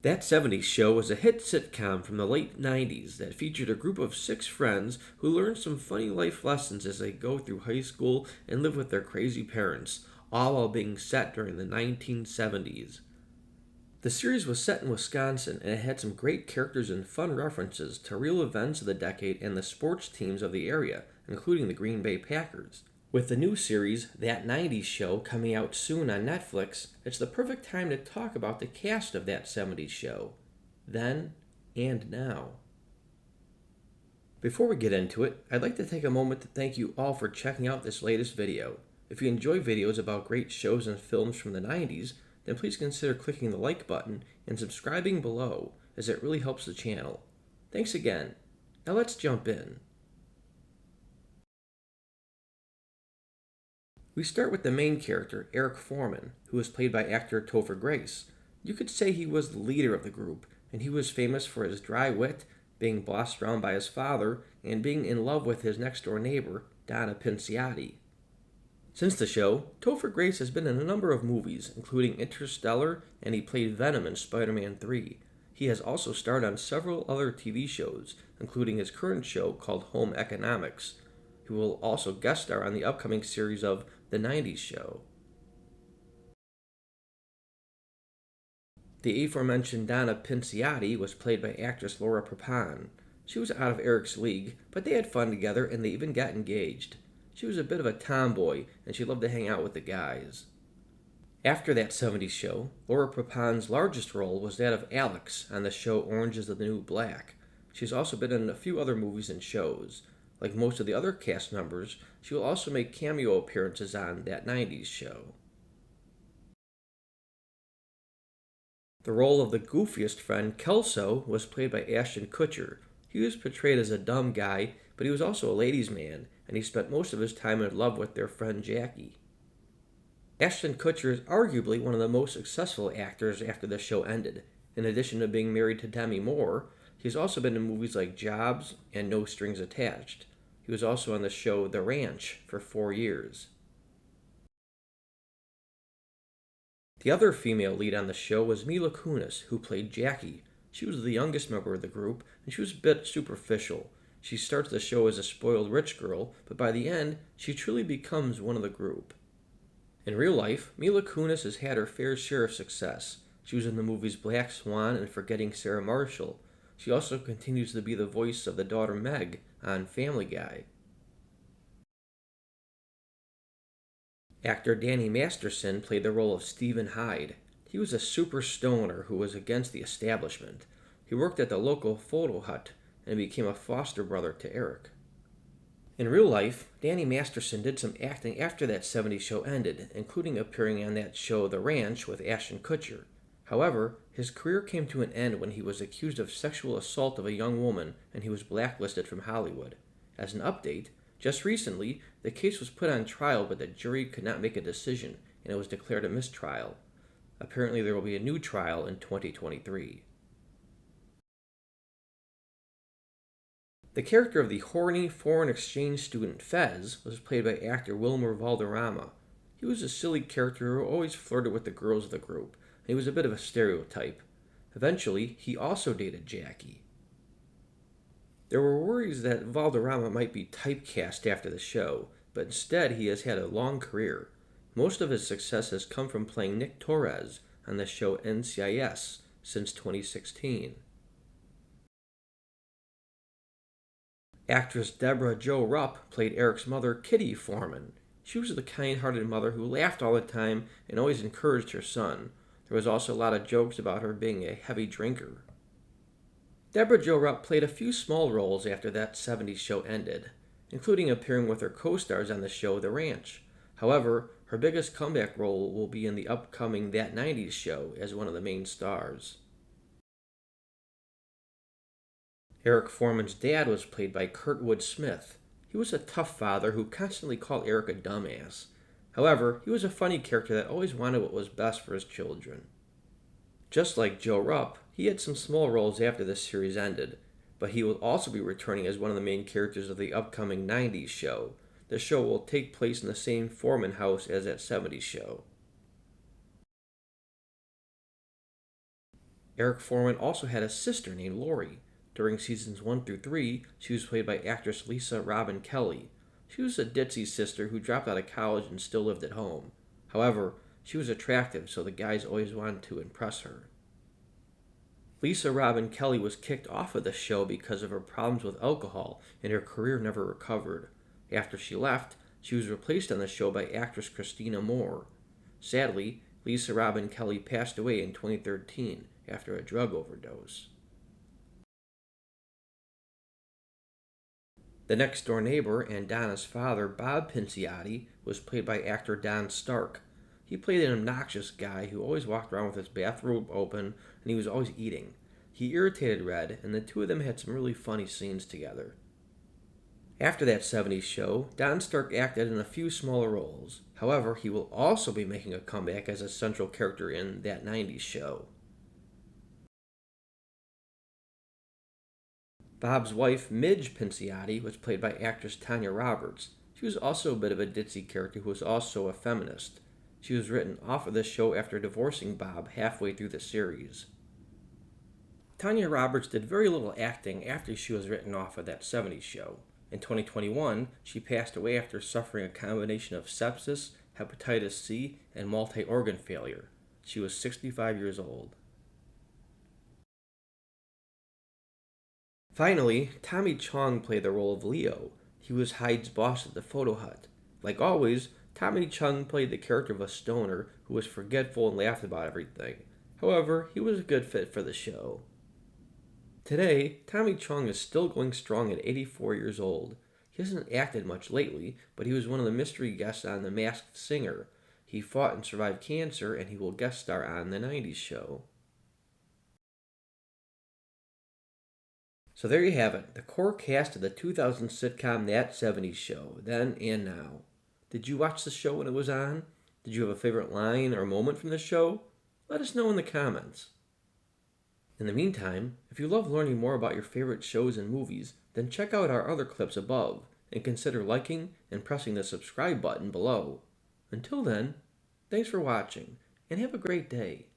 That '70s Show was a hit sitcom from the late '90s that featured a group of six friends who learn some funny life lessons as they go through high school and live with their crazy parents, all while being set during the 1970s. The series was set in Wisconsin and it had some great characters and fun references to real events of the decade and the sports teams of the area, including the Green Bay Packers. With the new series, That '90s Show, coming out soon on Netflix, it's the perfect time to talk about the cast of That '70s Show, then and now. Before we get into it, I'd like to take a moment to thank you all for checking out this latest video. If you enjoy videos about great shows and films from the '90s, then please consider clicking the like button and subscribing below, as it really helps the channel. Thanks again. Now let's jump in. We start with the main character, Eric Foreman, who was played by actor Topher Grace. You could say he was the leader of the group, and he was famous for his dry wit, being bossed around by his father, and being in love with his next door neighbor, Donna Pinciotti. Since the show, Topher Grace has been in a number of movies, including Interstellar, and he played Venom in Spider-Man 3. He has also starred on several other TV shows, including his current show called Home Economics. He will also guest star on the upcoming series of The '90s Show. The aforementioned Donna Pinciotti was played by actress Laura Prepon. She was out of Eric's league, but they had fun together and they even got engaged. She was a bit of a tomboy and she loved to hang out with the guys. After That '70s Show, Laura Prepon's largest role was that of Alex on the show Orange is the New Black. She's also been in a few other movies and shows. Like most of the other cast members, she will also make cameo appearances on That '90s Show. The role of the goofiest friend, Kelso, was played by Ashton Kutcher. He was portrayed as a dumb guy, but he was also a ladies' man, and he spent most of his time in love with their friend Jackie. Ashton Kutcher is arguably one of the most successful actors after the show ended. In addition to being married to Demi Moore, he's also been in movies like Jobs and No Strings Attached. He was also on the show The Ranch for 4 years. The other female lead on the show was Mila Kunis, who played Jackie. She was the youngest member of the group, and she was a bit superficial. She starts the show as a spoiled rich girl, but by the end, she truly becomes one of the group. In real life, Mila Kunis has had her fair share of success. She was in the movies Black Swan and Forgetting Sarah Marshall. She also continues to be the voice of the daughter Meg on Family Guy. Actor Danny Masterson played the role of Stephen Hyde. He was a super stoner who was against the establishment. He worked at the local photo hut and became a foster brother to Eric. In real life, Danny Masterson did some acting after That '70s Show ended, including appearing on that show The Ranch with Ashton Kutcher. However, his career came to an end when he was accused of sexual assault of a young woman and he was blacklisted from Hollywood. As an update, just recently, the case was put on trial but the jury could not make a decision and it was declared a mistrial. Apparently there will be a new trial in 2023. The character of the horny foreign exchange student Fez was played by actor Wilmer Valderrama. He was a silly character who always flirted with the girls of the group, and he was a bit of a stereotype. Eventually, he also dated Jackie. There were worries that Valderrama might be typecast after the show, but instead he has had a long career. Most of his success has come from playing Nick Torres on the show NCIS since 2016. Actress Deborah Jo Rupp played Eric's mother, Kitty Foreman. She was the kind-hearted mother who laughed all the time and always encouraged her son. There was also a lot of jokes about her being a heavy drinker. Deborah Jo Rupp played a few small roles after That '70s Show ended, including appearing with her co-stars on the show The Ranch. However, her biggest comeback role will be in the upcoming That '90s Show as one of the main stars. Eric Foreman's dad was played by Kurtwood Smith. He was a tough father who constantly called Eric a dumbass. However, he was a funny character that always wanted what was best for his children. Just like Jo Rupp, he had some small roles after this series ended, but he will also be returning as one of the main characters of the upcoming '90s Show. The show will take place in the same Foreman house as that '70s Show. Eric Foreman also had a sister named Lori. During seasons 1 through 3, she was played by actress Lisa Robin Kelly. She was a ditzy sister who dropped out of college and still lived at home. However, she was attractive, so the guys always wanted to impress her. Lisa Robin Kelly was kicked off of the show because of her problems with alcohol, and her career never recovered. After she left, she was replaced on the show by actress Christina Moore. Sadly, Lisa Robin Kelly passed away in 2013 after a drug overdose. The next door neighbor and Donna's father, Bob Pinciotti, was played by actor Don Stark. He played an obnoxious guy who always walked around with his bathrobe open and he was always eating. He irritated Red, and the two of them had some really funny scenes together. After that 70s show, Don Stark acted in a few smaller roles. However, he will also be making a comeback as a central character in that 90s show. Bob's wife, Midge Pinciotti, was played by actress Tanya Roberts. She was also a bit of a ditzy character who was also a feminist. She was written off of the show after divorcing Bob halfway through the series. Tanya Roberts did very little acting after she was written off of that 70s show. In 2021, she passed away after suffering a combination of sepsis, hepatitis C, and multi-organ failure. She was 65 years old. Finally, Tommy Chong played the role of Leo. He was Hyde's boss at the photo hut. Like always, Tommy Chong played the character of a stoner who was forgetful and laughed about everything. However, he was a good fit for the show. Today, Tommy Chong is still going strong at 84 years old. He hasn't acted much lately, but he was one of the mystery guests on The Masked Singer. He fought and survived cancer, and he will guest star on the 90s show. So there you have it, the core cast of the 2000 sitcom That 70s Show, then and now. Did you watch the show when it was on? Did you have a favorite line or moment from the show? Let us know in the comments. In the meantime, if you love learning more about your favorite shows and movies, then check out our other clips above, and consider liking and pressing the subscribe button below. Until then, thanks for watching, and have a great day.